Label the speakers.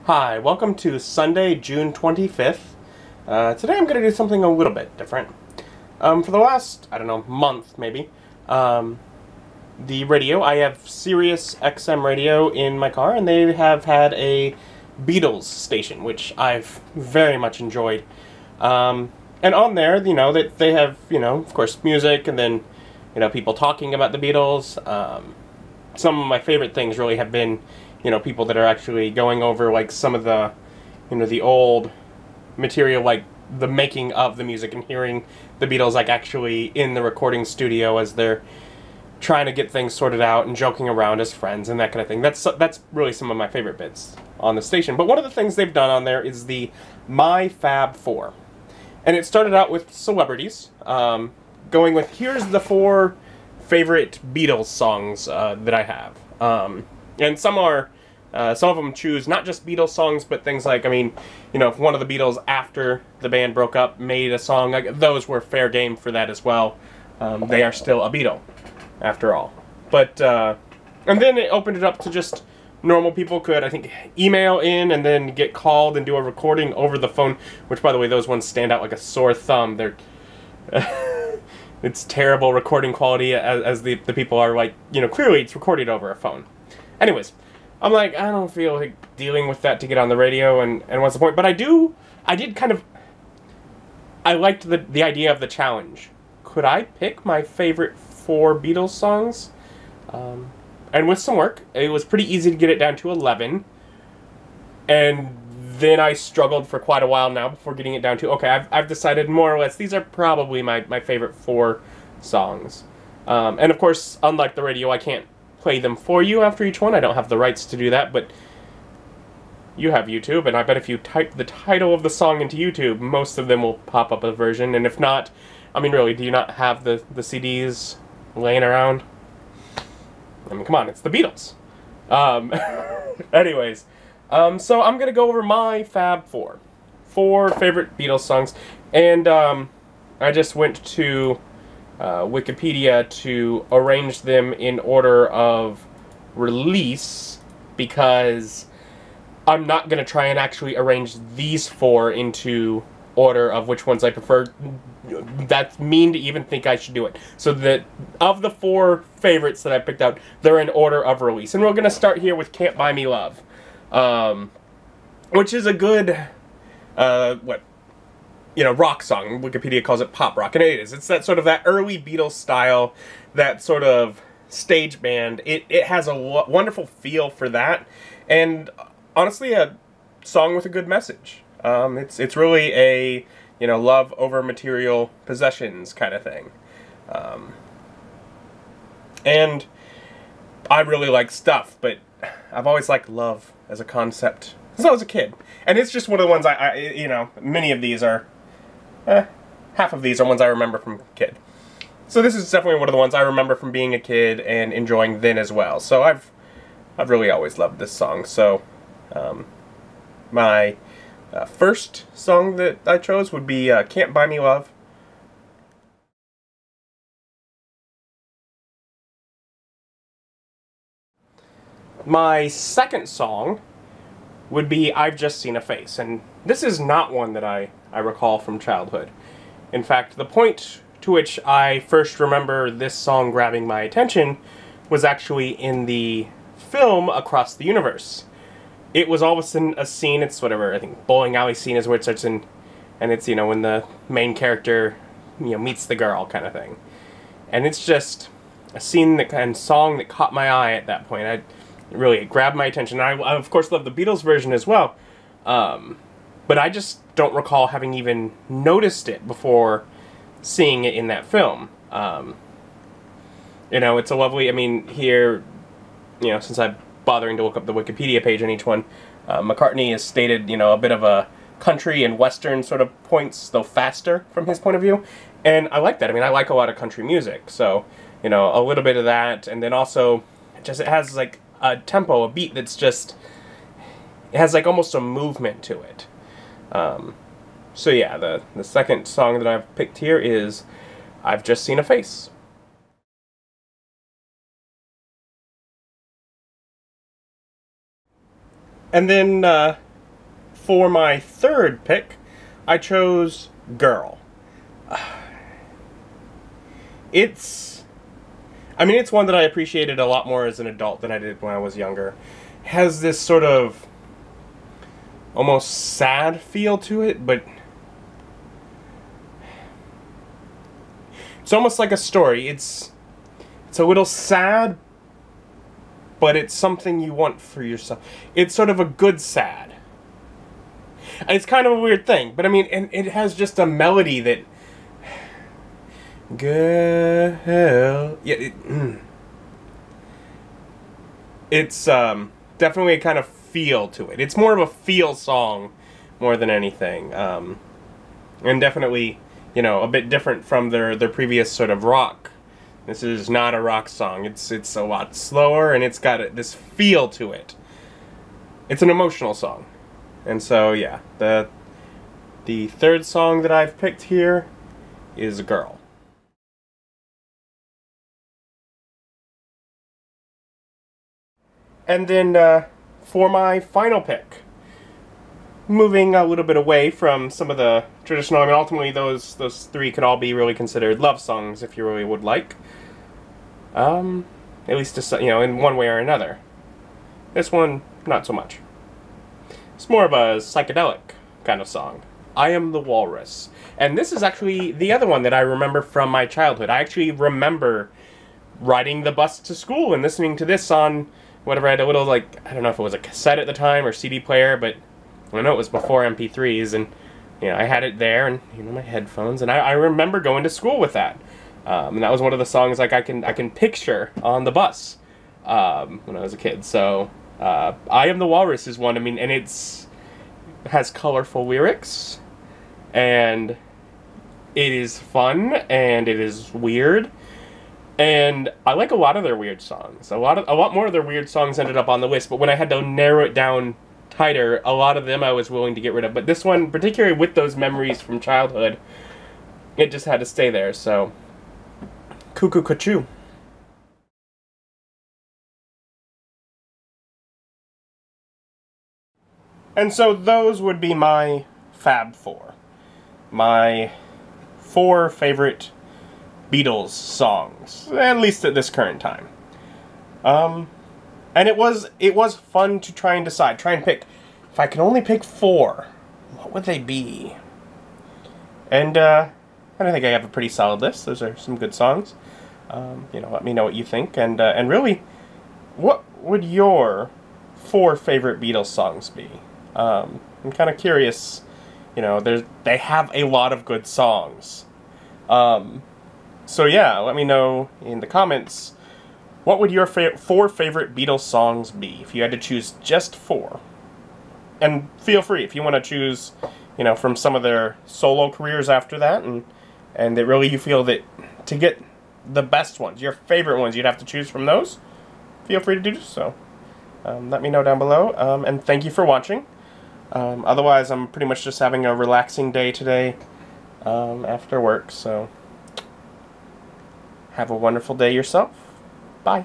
Speaker 1: Hi, welcome to Sunday, June 25th. Today I'm going to do something a little bit different. For the last, I don't know, month maybe, the radio, I have Sirius XM radio in my car, and they have had a Beatles station, which I've very much enjoyed. And on there, that they have, of course, music, and then, people talking about the Beatles. Some of my favorite things really have been, people that are actually going over, like, some of the, the old material, like, the making of the music, and hearing the Beatles, like, actually in the recording studio as they're trying to get things sorted out and joking around as friends and that kind of thing. That's really some of my favorite bits on the station. But one of the things they've done on there is the My Fab Four. And it started out with celebrities, going with, here's the 4 favorite Beatles songs that I have. And some of them choose not just Beatles songs, but things like, if one of the Beatles after the band broke up made a song, like, those were fair game for that as well. They are still a Beatle, after all. But, and then it opened it up to just normal people could, I think, email in and then get called and do a recording over the phone, which, by the way, those ones stand out like a sore thumb. They're... it's terrible recording quality, as the people are like, clearly it's recorded over a phone. Anyways, I'm like, I don't feel like dealing with that to get on the radio, and what's the point? But I liked the idea of the challenge. Could I pick my favorite 4 Beatles songs? And with some work, it was pretty easy to get it down to 11. And then I struggled for quite a while now before getting it down to, okay, I've decided more or less these are probably my favorite 4 songs. And of course, unlike the radio, I can't play them for you after each one. I don't have the rights to do that, but you have YouTube, and I bet if you type the title of the song into YouTube, most of them will pop up a version. And if not, really, do you not have the CDs laying around? Come on, it's the Beatles. Anyways, so I'm gonna go over my Fab Four. 4 favorite Beatles songs, and I just went to Wikipedia to arrange them in order of release, because I'm not going to try and actually arrange these 4 into order of which ones I prefer. That's mean to even think I should do it. So that of the 4 favorites that I picked out, they're in order of release. And we're going to start here with Can't Buy Me Love, which is a good, rock song. Wikipedia calls it pop rock, and it is. It's that sort of that early Beatles style, that sort of stage band. It has a wonderful feel for that, and honestly, a song with a good message. It's really a, love over material possessions kind of thing. And I really like Stuff, but I've always liked love as a concept since I was a kid. And it's just one of the ones many of these are, half of these are ones I remember from a kid. So this is definitely one of the ones I remember from being a kid and enjoying then as well. So I've really always loved this song. So my first song that I chose would be Can't Buy Me Love. My second song would be I've Just Seen a Face, and this is not one that I recall from childhood. In fact, the point to which I first remember this song grabbing my attention was actually in the film Across the Universe. It was all of a sudden a scene, it's whatever, I think bowling alley scene is where it starts in, and it's, when the main character, meets the girl kind of thing. And it's just a scene and song that caught my eye at that point. It grabbed my attention. I of course love the Beatles version as well, but I just don't recall having even noticed it before seeing it in that film. It's a lovely, here, since I'm bothering to look up the Wikipedia page on each one, McCartney has stated, a bit of a country and western sort of points, though faster from his point of view, and I like that. I like a lot of country music, so, a little bit of that, and then also, it has, like, a tempo, a beat that's just, it has, like, almost a movement to it. So yeah, the second song that I've picked here is I've Just Seen a Face. And then for my third pick, I chose Girl. It's one that I appreciated a lot more as an adult than I did when I was younger. It has this sort of almost sad feel to it, but it's almost like a story. It's a little sad, but it's something you want for yourself. It's sort of a good sad. And it's kind of a weird thing, but I mean, and it has just a melody that... Girl... Yeah, it's definitely a kind of feel to it. It's more of a feel song more than anything. And definitely, you know, a bit different from their previous sort of rock. This is not a rock song. It's a lot slower, and it's got this feel to it. It's an emotional song. And so, yeah, the third song that I've picked here is Girl. And then, for my final pick, moving a little bit away from some of the traditional, I mean, ultimately those three could all be really considered love songs if you really would like. At least, you know, in one way or another. This one, not so much. It's more of a psychedelic kind of song. I Am The Walrus. And this is actually the other one that I remember from my childhood. I actually remember riding the bus to school and listening to this on whatever. I had a little, like, I don't know if it was a cassette at the time or CD player, but I know it was before MP3s, and, you know, I had it there, and, you know, my headphones, and I remember going to school with that. And that was one of the songs, like, I can picture on the bus when I was a kid. So I Am The Walrus is one. I mean, and it has colorful lyrics, and it is fun, and it is weird, and I like a lot of their weird songs. A lot more of their weird songs ended up on the list, but when I had to narrow it down tighter, a lot of them I was willing to get rid of. But this one, particularly with those memories from childhood, it just had to stay there. So, cuckoo cuckoo. And so those would be my Fab Four. My 4 favorite Beatles songs, at least at this current time. And it was fun to try and decide, try and pick. If I could only pick 4, what would they be? And I think I have a pretty solid list. Those are some good songs. You know, let me know what you think. And really, what would your 4 favorite Beatles songs be? I'm kind of curious. You know, they have a lot of good songs. So yeah, let me know in the comments, what would your 4 favorite Beatles songs be if you had to choose just 4? And feel free if you want to choose, you know, from some of their solo careers after that, and that really you feel that to get the best ones, your favorite ones, you'd have to choose from those. Feel free to do so. Let me know down below, and thank you for watching. Otherwise, I'm pretty much just having a relaxing day today after work, so have a wonderful day yourself. Bye.